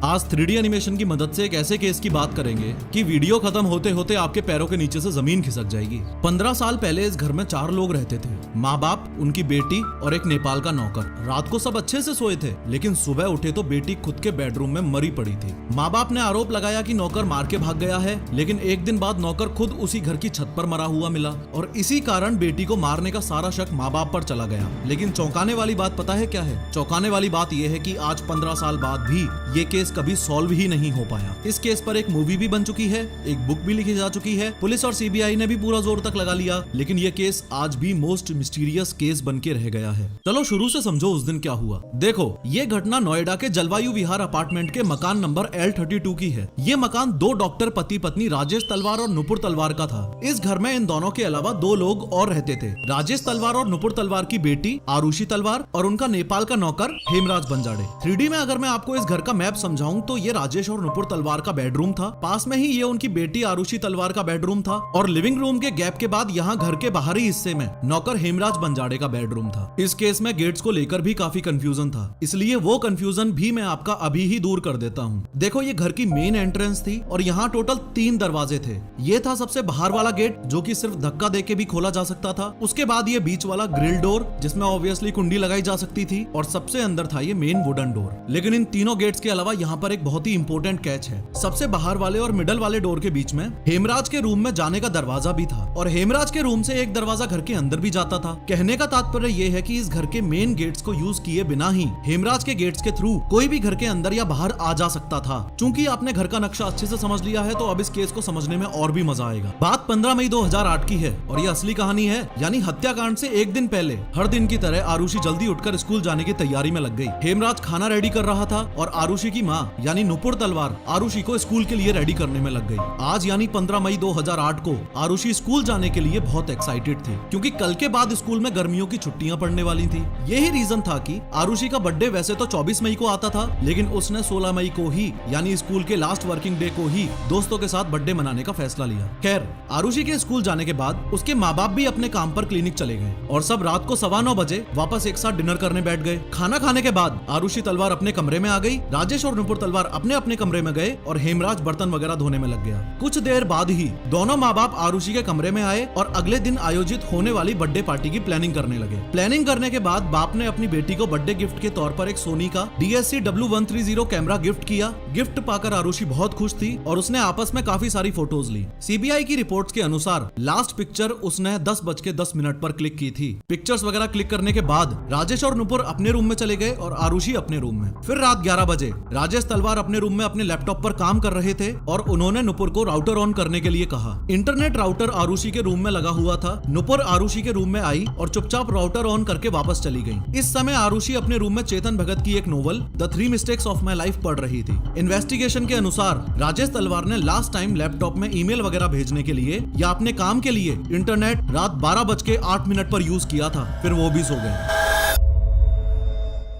आज 3D animation की मदद से एक ऐसे केस की बात करेंगे कि वीडियो खत्म होते होते आपके पैरों के नीचे से जमीन खिसक जाएगी। 15 साल पहले इस घर में 4 लोग रहते थे, माँ बाप, उनकी बेटी और एक नेपाल का नौकर। रात को सब अच्छे से सोए थे, लेकिन सुबह उठे तो बेटी खुद के बेडरूम में मरी पड़ी थी। माँ बाप ने आरोप लगाया कि नौकर मार के भाग गया है, लेकिन एक दिन बाद नौकर खुद उसी घर की छत पर मरा हुआ मिला और इसी कारण बेटी को मारने का सारा शक माँ बाप पर चला गया। लेकिन चौंकाने वाली बात पता है क्या है? चौंकाने वाली बात यह है कि आज 15 साल बाद भी ये केस कभी सॉल्व ही नहीं हो पाया। इस केस पर एक मूवी भी बन चुकी है, एक बुक भी लिखी जा चुकी है, पुलिस और सीबीआई ने भी पूरा जोर तक लगा लिया, लेकिन ये केस आज भी मोस्ट मिस्टीरियस केस बन के रह गया है। चलो शुरू से समझो उस दिन क्या हुआ। देखो, ये घटना नोएडा के जलवायु विहार अपार्टमेंट के मकान नंबर L32 की है। ये मकान 2 डॉक्टर पति पत्नी राजेश तलवार और नुपुर तलवार का था। इस घर में इन दोनों के अलावा 2 लोग और रहते थे, राजेश तलवार और नुपुर तलवार की बेटी आरुषि तलवार और उनका नेपाल का नौकर हेमराज बंजाड़े। 3D में अगर मैं आपको इस घर का मैप समझाऊं तो ये राजेश और नुपुर तलवार का बेडरूम था, पास में ही ये उनकी बेटी आरुषि तलवार का बेडरूम था और लिविंग रूम के गैप के बाद यहाँ घर के बाहरी हिस्से में नौकर हेमराज बंजाड़े का बेडरूम था। इस केस में गेट्स को लेकर भी काफी कंफ्यूजन था, इसलिए वो कंफ्यूजन भी मैं आपका अभी ही दूर कर देता हूँ। देखो, ये घर की मेन एंट्रेंस थी और यहाँ टोटल 3 दरवाजे थे। ये था सबसे बाहर वाला गेट जो कि सिर्फ धक्का देके भी खोला जा सकता था। उसके बाद ये बीच वाला ग्रिल डोर जिसमें ऑब्वियसली कुंडी लगाई जा सकती थी और सबसे अंदर था ये मेन वुडन डोर। लेकिन इन तीनों गेट्स के अलावा यहाँ पर एक बहुत ही इंपॉर्टेंट कैच है। सबसे बाहर वाले और मिडल वाले डोर के बीच में हेमराज के रूम में जाने का दरवाजा भी था और हेमराज के रूम से एक दरवाजा घर के अंदर भी जाता था। कहने का तात्पर्य ये है कि इस घर के मेन गेट्स को यूज किए बिना ही हेमराज के गेट्स के थ्रू कोई भी घर के अंदर या बाहर आ जा सकता था। चूंकि आपने घर का नक्शा अच्छे से समझ लिया है तो अब इस केस को समझने में और भी मजा आएगा। बात 15 मई 2008 की है और ये असली कहानी है, यानी हत्याकांड से एक दिन पहले हर दिन की तरह आरुषि जल्दी उठकर स्कूल जाने की तैयारी में लग गई। हेमराज खाना रेडी कर रहा था और आरुषि की माँ यानी नुपुर तलवार आरुषि को स्कूल के लिए रेडी करने में लग गई। आज यानी 15 मई 2008 को आरुषि स्कूल जाने के लिए बहुत एक्साइटेड थी, क्योंकि कल के बाद स्कूल में गर्मियों की छुट्टियां पड़ने वाली थी। यही रीजन था कि आरुषि का बर्थडे वैसे तो 24 मई को आता था, लेकिन उसने 16 मई को ही यानी स्कूल के लास्ट वर्किंग डे को ही दोस्तों के साथ बर्थडे मनाने का फैसला लिया। खैर, आरुषि के स्कूल जाने के बाद उसके माँ बाप भी अपने काम पर क्लिनिक चले गए और सब रात को 9:15 बजे वापस एक साथ डिनर करने बैठ गए। खाना खाने के बाद आरुषि तलवार अपने कमरे में आ गई, राजेश और नुपुर तलवार अपने अपने कमरे में गए और हेमराज बर्तन वगैरह धोने में लग गया। कुछ देर बाद ही दोनों माँ बाप आरुषि के कमरे में आए और अगले दिन आयोजित होने वाली बर्थडे पार्टी की प्लानिंग करने लगे। प्लानिंग करने के बाद बाप ने अपनी बेटी को बर्थडे गिफ्ट के तौर पर एक सोनी का DSC-W130 कैमरा गिफ्ट किया। गिफ्ट पाकर आरुषि बहुत खुश थी और उसने आपस में काफी सारी फोटोज ली। सीबीआई की रिपोर्ट्स के अनुसार लास्ट पिक्चर उसने 10:10 पर क्लिक की थी। पिक्चर्स वगैरह क्लिक करने के बाद राजेश और नुपुर अपने रूम में चले गए और आरुषि अपने रूम में। फिर रात 11 बजे राजेश तलवार अपने रूम में अपने लैपटॉप पर काम कर रहे थे और उन्होंने नुपुर को राउटर ऑन करने के लिए कहा। इंटरनेट राउटर आरुषि के रूम में लगा हुआ था। नुपुर आरुषि के रूम में आई और चुपचाप राउटर ऑन करके वापस चली गई। इस समय आरुषि अपने रूम में चेतन भगत की एक novel the 3 mistakes of my life पढ़ रही थी। इन्वेस्टिगेशन के अनुसार राजेश तलवार ने लास्ट टाइम लैपटॉप में ईमेल वगैरह भेजने के लिए या अपने काम के लिए इंटरनेट रात 12:08 पर यूज किया था। फिर वो भी सो गए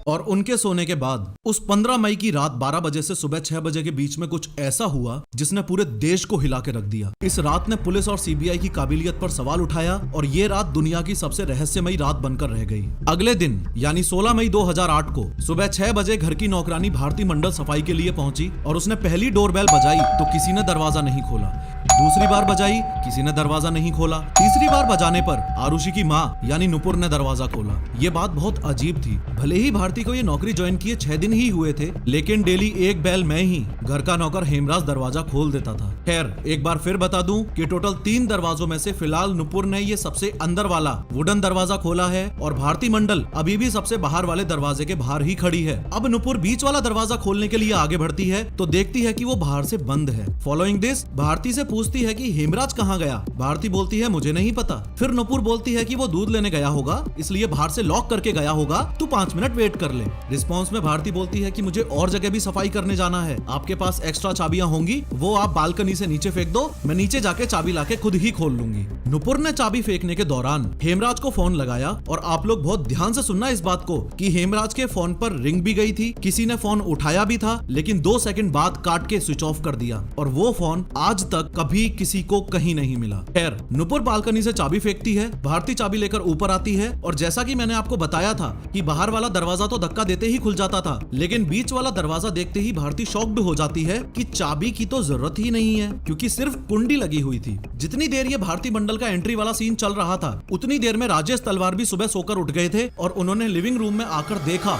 और उनके सोने के बाद उस 15 मई की रात 12 बजे से सुबह 6 बजे के बीच में कुछ ऐसा हुआ जिसने पूरे देश को हिला के रख दिया। इस रात ने पुलिस और सीबीआई की काबिलियत पर सवाल उठाया और ये रात दुनिया की सबसे रहस्यमयी रात बनकर रह गई। अगले दिन यानी 16 मई 2008 को सुबह 6 बजे घर की नौकरानी भारती मंडल सफाई के लिए पहुंची और उसने पहली डोरबेल बजाई तो किसी ने दरवाजा नहीं खोला। दूसरी बार बजाई, किसी ने दरवाजा नहीं खोला। तीसरी बार बजाने पर आरुषि की माँ यानी नुपुर ने दरवाजा खोला। ये बात बहुत अजीब थी। भले ही भारती को ये नौकरी ज्वाइन किए 6 दिन ही हुए थे, लेकिन डेली एक बेल में ही घर का नौकर हेमराज दरवाजा खोल देता था। खैर, एक बार फिर बता दूं कि टोटल 3 दरवाजों में से फिलहाल नुपुर ने ये सबसे अंदर वाला वुडन दरवाजा खोला है और भारती मंडल अभी भी सबसे बाहर वाले दरवाजे के बाहर ही खड़ी है। अब नुपुर बीच वाला दरवाजा खोलने के लिए आगे बढ़ती है तो देखती है कि वो बाहर से बंद है। फॉलोइंग दिस भारती से पूछती है कि हेमराज कहाँ गया। भारती बोलती है मुझे नहीं पता। फिर नुपुर बोलती है कि वो दूध लेने गया होगा, इसलिए बाहर से लॉक करके गया होगा, तू 5 मिनट वेट कर ले। रिस्पॉन्स में भारती बोलती है कि मुझे और जगह भी सफाई करने जाना है, आपके पास एक्स्ट्रा चाबियां होंगी, वो आप बालकनी से नीचे फेंक दो, मैं नीचे जाके चाबी लाके खुद ही खोल लूंगी। नुपुर ने चाबी फेंकने के दौरान हेमराज को फोन लगाया और आप लोग बहुत ध्यान से सुनना इस बात को कि हेमराज के फोन पर रिंग भी गई थी, किसी ने फोन उठाया भी था, लेकिन 2 सेकंड बाद काट के स्विच ऑफ कर दिया और वो फोन आज तक अभी किसी को कहीं नहीं मिला। खैर, नुपुर बालकनी से चाबी फेंकती है, भारती चाबी लेकर ऊपर आती है और जैसा कि मैंने आपको बताया था कि बाहर वाला दरवाजा तो धक्का देते ही खुल जाता था, लेकिन बीच वाला दरवाजा देखते ही भारती शॉक्ड हो जाती है कि चाबी की तो जरूरत ही नहीं है, क्योंकि सिर्फ कुंडी लगी हुई थी। जितनी देर ये भारती मंडल का एंट्री वाला सीन चल रहा था, उतनी देर में राजेश तलवार भी सुबह सोकर उठ गए थे और उन्होंने लिविंग रूम में आकर देखा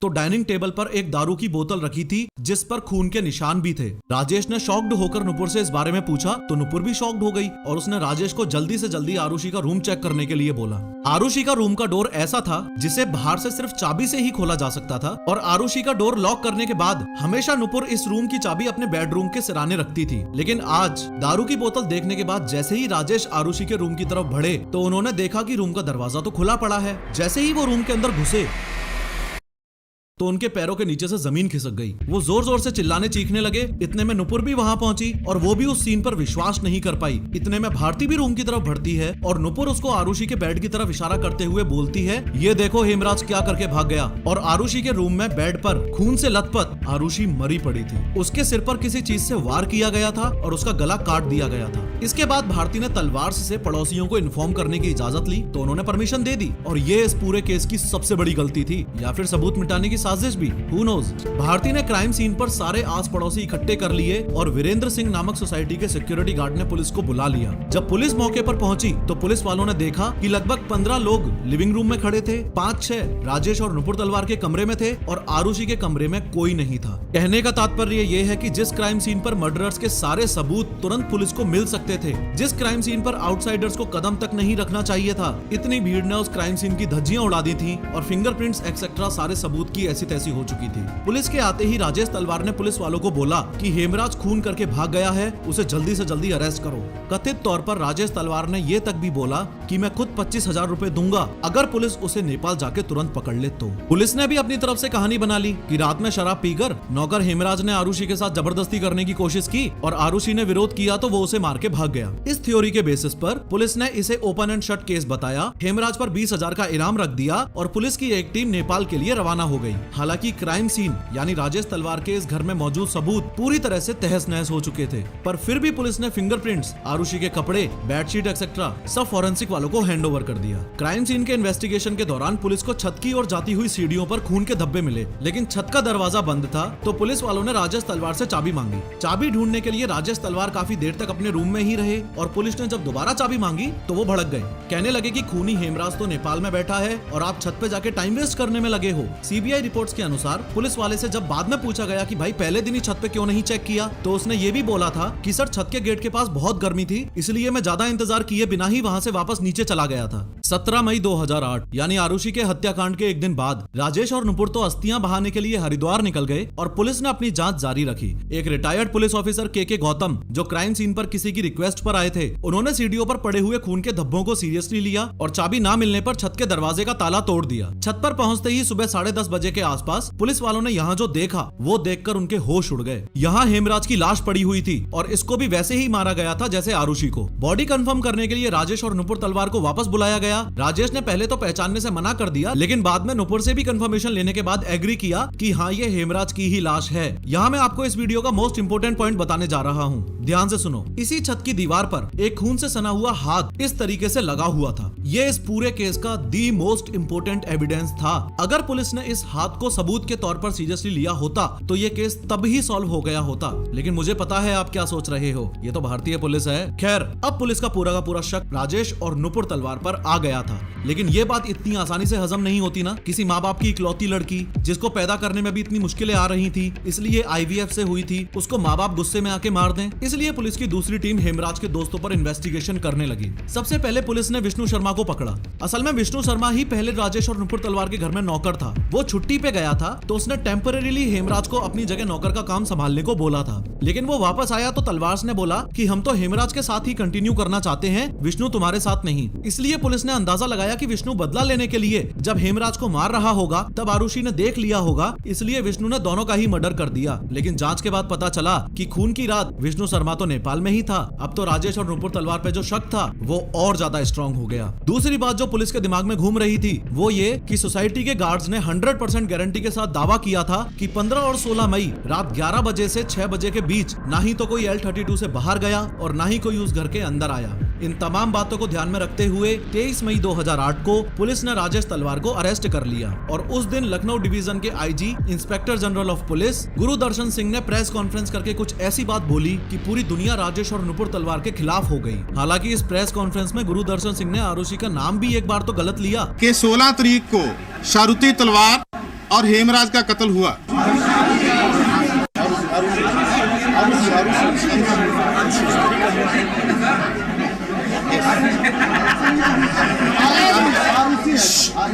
तो डाइनिंग टेबल पर एक दारू की बोतल रखी थी जिस पर खून के निशान भी थे। राजेश ने शॉक्ड होकर नुपुर से इस बारे में पूछा तो नुपुर भी शॉक्ड हो गई और उसने राजेश को जल्दी से जल्दी आरुषि का रूम चेक करने के लिए बोला। आरुषि का रूम का डोर ऐसा था जिसे बाहर से सिर्फ चाबी से ही खोला जा सकता था और आरुषि का डोर लॉक करने के बाद हमेशा नुपुर इस रूम की चाबी अपने बेडरूम के सिराने रखती थी। लेकिन आज दारू की बोतल देखने के बाद जैसे ही राजेश आरुषि के रूम की तरफ बढ़े तो उन्होंने देखा कि रूम का दरवाजा तो खुला पड़ा है। जैसे ही वो रूम के अंदर घुसे तो उनके पैरों के नीचे से जमीन खिसक गई। वो जोर जोर से चिल्लाने चीखने लगे। इतने में नुपुर भी वहां पहुंची और वो भी उस सीन पर विश्वास नहीं कर पाई। इतने में भारती भी रूम की तरफ बढ़ती है और नुपुर उसको आरुषि के बेड की तरफ इशारा करते हुए बोलती है, ये देखो हेमराज क्या करके भाग गया। और आरुषि के रूम में बेड पर खून से लथपथ आरुषि मरी पड़ी थी। उसके सिर पर किसी चीज से वार किया गया था और उसका गला काट दिया गया था। इसके बाद भारती ने तलवार से पड़ोसियों को इन्फॉर्म करने की इजाजत ली तो उन्होंने परमिशन दे दी और ये इस पूरे केस की सबसे बड़ी गलती थी, या फिर सबूत मिटाने की साजिश भी, हु नोज। भारती ने क्राइम सीन पर सारे आस पड़ोसी इकट्ठे कर लिए और वीरेंद्र सिंह नामक सोसाइटी के सिक्योरिटी गार्ड ने पुलिस को बुला लिया। जब पुलिस मौके पर पहुंची तो पुलिस वालों ने देखा कि लगभग 15 लोग लिविंग रूम में खड़े थे, 5-6 राजेश और नुपुर तलवार के कमरे में थे और आरुषि के कमरे में कोई नहीं था। कहने का तात्पर्य ये है कि जिस क्राइम सीन पर मर्डरर्स के सारे सबूत तुरंत पुलिस को मिल सकते थे, जिस क्राइम सीन पर आउटसाइडर्स को कदम तक नहीं रखना चाहिए था, इतनी भीड़ ने उस क्राइम सीन की धज्जियां उड़ा दी थी और फिंगरप्रिंट्स एक्सेट्रा सारे सबूत की ऐसी तैसी हो चुकी थी। पुलिस के आते ही राजेश तलवार ने पुलिस वालों को बोला कि हेमराज खून करके भाग गया है, उसे जल्दी से जल्दी अरेस्ट करो। कथित तौर पर राजेश तलवार ने ये तक भी बोला कि मैं खुद 25,000 रुपए दूंगा अगर पुलिस उसे नेपाल जाके तुरंत पकड़ ले तो। पुलिस ने भी अपनी तरफ से कहानी बना ली कि रात में शराब पीकर नौकर हेमराज ने आरुषि के साथ जबरदस्ती करने की कोशिश की और आरुषि ने विरोध किया तो वो उसे मार के भाग गया। इस थ्योरी के बेसिस पर पुलिस ने इसे ओपन एंड शट केस बताया, हेमराज पर 20,000 का इनाम रख दिया और पुलिस की एक टीम नेपाल के लिए रवाना हो गई। हालांकि क्राइम सीन यानी राजेश तलवार के इस घर में मौजूद सबूत पूरी तरह से तहस नहस हो चुके थे, पर फिर भी पुलिस ने फिंगरप्रिंट्स, आरुषि के कपड़े, बेडशीट एक्सेट्रा सब फॉरेंसिक वालों को हैंडओवर कर दिया। क्राइम सीन के इन्वेस्टिगेशन के दौरान पुलिस को छत की ओर जाती हुई सीढ़ियों पर खून के धब्बे मिले, लेकिन छत का दरवाजा बंद था तो पुलिस वालों ने राजेश तलवार से चाबी मांगी। चाबी ढूंढने के लिए राजेश तलवार काफी देर तक अपने रूम में ही रहे और पुलिस ने जब दोबारा चाबी मांगी तो वो भड़क गए। कहने लगे कि खूनी हेमराज तो नेपाल में बैठा है और आप छत पे जाके टाइम वेस्ट करने में लगे हो। सीबीआई रिपोर्ट्स के अनुसार पुलिस वाले से जब बाद में पूछा गया कि भाई पहले दिन ही छत पे क्यों नहीं चेक किया, तो उसने ये भी बोला था कि सर छत के गेट के पास बहुत गर्मी थी, इसलिए मैं ज्यादा इंतजार किए बिना ही वहां से वापस नीचे चला गया था। 17 मई 2008 यानी आरुषि के हत्याकांड के एक दिन बाद राजेश और नुपुर तो अस्थियां बहाने के लिए हरिद्वार निकल गए और पुलिस ने अपनी जांच जारी रखी। एक रिटायर्ड पुलिस ऑफिसर के गौतम जो क्राइम सीन पर किसी की रिक्वेस्ट पर आए थे, उन्होंने सीढ़ियों पर पड़े हुए खून के धब्बों को सीरियसली लिया और चाबी ना मिलने पर छत के दरवाजे का ताला तोड़ दिया। छत पर पहुंचते ही सुबह 10:30 बजे के आसपास पुलिस वालों ने यहाँ जो देखा वो देखकर उनके होश उड़ गए। यहाँ हेमराज की लाश पड़ी हुई थी और इसको भी वैसे ही मारा गया था जैसे आरुषि को। बॉडी कंफर्म करने के लिए राजेश और नुपुर तलवार को वापस बुलाया गया। राजेश ने पहले तो पहचानने से मना कर दिया, लेकिन बाद में नुपुर से भी कंफर्मेशन लेने के बाद एग्री किया कि हाँ ये हेमराज की ही लाश है। यहाँ मैं आपको इस वीडियो का मोस्ट इंपोर्टेंट पॉइंट बताने जा रहा हूँ, ध्यान से सुनो। इसी छत की दीवार पर एक खून से सना हुआ हाथ इस तरीके से लगा हुआ था। ये इस पूरे केस का दी मोस्ट इंपोर्टेंट एविडेंस था। अगर पुलिस ने इस हाथ को सबूत के तौर पर सीरियसली लिया होता तो ये केस तब ही सॉल्व हो गया होता। लेकिन मुझे पता है आप क्या सोच रहे हो, ये तो भारतीय पुलिस है। खैर, अब पुलिस का पूरा शक राजेश और नुपुर तलवार पर आ गया था। लेकिन ये बात इतनी आसानी से हजम नहीं होती ना। किसी माँ बाप की इकलौती लड़की जिसको पैदा करने में भी इतनी मुश्किलें आ रही थी, इसलिए IVF से हुई थी, उसको माँ बाप गुस्से में आके मार दें। इसलिए पुलिस की दूसरी टीम हेमराज के दोस्तों पर इन्वेस्टिगेशन करने लगी। सबसे पहले पुलिस ने विष्णु शर्मा को पकड़ा। असल में विष्णु शर्मा ही पहले राजेश और नुपुर तलवार के घर में नौकर था। वो छुट्टी पे गया था तो उसने टेम्परेरीली हेमराज को अपनी जगह नौकर का काम संभालने को बोला था। लेकिन वो वापस आया तो तलवार ने बोला कि हम तो हेमराज के साथ ही कंटिन्यू करना चाहते हैं, विष्णु तुम्हारे साथ नहीं। इसलिए पुलिस ने ने अंदाजा लगाया कि विष्णु बदला लेने के लिए जब हेमराज को मार रहा होगा तब आरुषि ने देख लिया होगा, इसलिए विष्णु ने दोनों का ही मर्डर कर दिया। लेकिन जांच के बाद पता चला कि खून की रात विष्णु शर्मा तो नेपाल में ही था। अब तो राजेश और नुपुर तलवार पे जो शक था वो और ज्यादा स्ट्रांग हो गया। दूसरी बात जो पुलिस के दिमाग में घूम रही थी वो ये कि सोसाइटी के गार्ड्स ने 100% गारंटी के साथ दावा किया था कि 15 और 16 मई रात 11 बजे से 6 बजे के बीच ना ही तो कोई L32 से बाहर गया और ना ही कोई उस घर के अंदर आया। इन तमाम बातों को ध्यान में रखते हुए 23 मई 2008 को पुलिस ने राजेश तलवार को अरेस्ट कर लिया और उस दिन लखनऊ डिवीजन के IG inspector general of police Gurudarshan Singh ने प्रेस कॉन्फ्रेंस करके कुछ ऐसी बात बोली कि पूरी दुनिया राजेश और नुपुर तलवार के खिलाफ हो गई। हालांकि इस प्रेस कॉन्फ्रेंस में गुरुदर्शन सिंह ने आरुषि का नाम भी एक बार तो गलत लिया कि 16 तारीख को शारुति तलवार और हेमराज का कत्ल हुआ।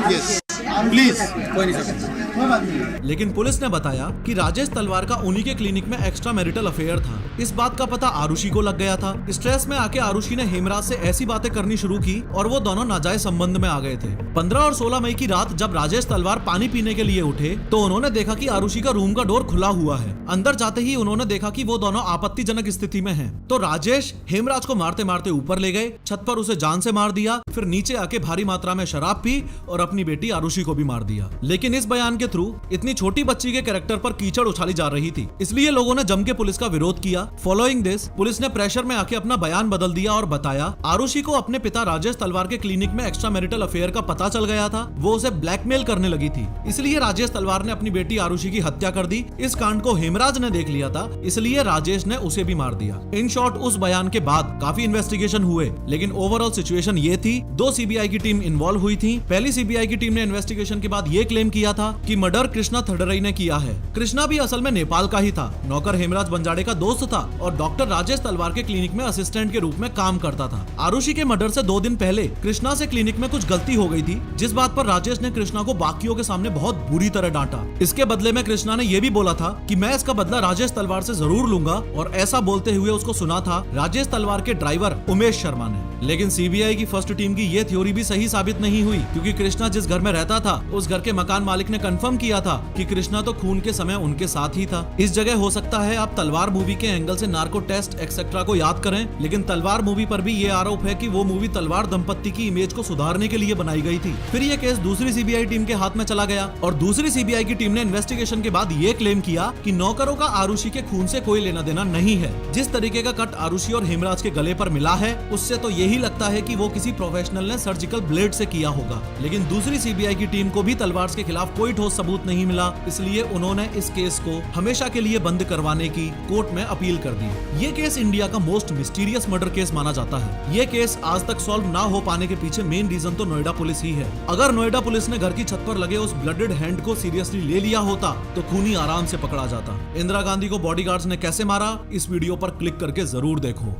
Yes. प्लीज कोई नहीं सकता। लेकिन पुलिस ने बताया कि राजेश तलवार का उन्हीं के क्लिनिक में एक्स्ट्रा मैरिटल अफेयर था। इस बात का पता आरुषि को लग गया था। स्ट्रेस में आके आरुषि ने हेमराज से ऐसी बातें करनी शुरू की और वो दोनों नाजायज संबंध में आ गए थे। 15 और 16 मई की रात जब राजेश तलवार पानी पीने के लिए उठे तो उन्होंने देखा कि आरुषि का रूम का डोर खुला हुआ है। अंदर जाते ही उन्होंने देखा कि वो दोनों आपत्तिजनक स्थिति में हैं। तो राजेश हेमराज को मारते मारते ऊपर ले गए, छत पर उसे जान से मार दिया, फिर नीचे आके भारी मात्रा में शराब पी और अपनी बेटी आरुषि को भी मार दिया। लेकिन इस बयान के थ्रू इतनी छोटी बच्ची के कैरेक्टर पर कीचड़ उछाली जा रही थी, इसलिए लोगों ने जम के पुलिस का विरोध किया। फॉलोइंग दिस पुलिस ने प्रेशर में आके अपना बयान बदल दिया और बताया आरुषि को अपने पिता राजेश तलवार के क्लिनिक में एक्स्ट्रा मैरिटल अफेयर का पता चल गया था, वो उसे ब्लैकमेल करने लगी थी, इसलिए राजेश तलवार ने अपनी बेटी आरुषि की हत्या कर दी। इस कांड को हेमराज ने देख लिया था, इसलिए राजेश ने उसे भी मार दिया। इन शॉर्ट उस बयान के बाद काफी इन्वेस्टिगेशन हुए, लेकिन ओवरऑल सिचुएशन ये थी, 2 सीबीआई की टीम इन्वॉल्व हुई थी। पहली सीबीआई की टीम ने इन्वेस्टिगेशन के बाद ये क्लेम किया था कि मर्डर कृष्णा थडरई ने किया है। कृष्णा भी असल में नेपाल का ही था, नौकर हेमराज बंजाड़े का दोस्त था और डॉक्टर राजेश तलवार के क्लिनिक में असिस्टेंट के रूप में काम करता था। आरुषि के मर्डर से 2 दिन पहले कृष्णा से क्लिनिक में कुछ गलती हो गई थी, जिस बात पर राजेश ने कृष्णा को बाकियों के सामने बहुत बुरी तरह डांटा। इसके बदले में कृष्णा ने यह भी बोला था कि मैं इसका बदला राजेश तलवार से जरूर लूंगा, और ऐसा बोलते हुए उसको सुना था राजेश तलवार के ड्राइवर उमेश शर्मा ने। लेकिन सीबीआई की फर्स्ट टीम की ये थ्योरी भी सही साबित नहीं हुई, क्योंकि कृष्णा जिस घर में रहता था उस घर के मकान मालिक ने कंफर्म किया था कि कृष्णा तो खून के समय उनके साथ ही था। इस जगह हो सकता है आप तलवार मूवी के एंगल से नार्को टेस्ट एक्सेट्रा को याद करें, लेकिन तलवार मूवी पर भी ये आरोप है कि वो मूवी तलवार दंपत्ति की इमेज को सुधारने के लिए बनाई गई थी। फिर ये केस दूसरी सीबीआई टीम के हाथ में चला गया और दूसरी सीबीआई की टीम ने इन्वेस्टिगेशन के बाद ये क्लेम किया कि नौकरों का आरुषि के खून से कोई लेना देना नहीं है। जिस तरीके का कट आरुषि और हेमराज के गले पर मिला है उससे तो यही लगता है कि वो किसी प्रोफेशनल ने सर्जिकल ब्लेड से किया होगा। लेकिन दूसरी सीबीआई की टीम को भी तलवार के खिलाफ कोई ठोस सबूत नहीं मिला, इसलिए उन्होंने इस केस को हमेशा के लिए बंद करवाने की कोर्ट में अपील कर दी। ये केस इंडिया का मोस्ट मिस्टीरियस मर्डर केस माना जाता है। ये केस आज तक सॉल्व ना हो पाने के पीछे मेन रीजन तो नोएडा पुलिस ही है। अगर नोएडा पुलिस ने घर की छत पर लगे उस ब्लडेड हैंड को सीरियसली ले लिया होता तो खूनी आराम से पकड़ा जाता। इंदिरा गांधी को बॉडीगार्ड्स ने कैसे मारा, इस वीडियो पर क्लिक करके जरूर देखो।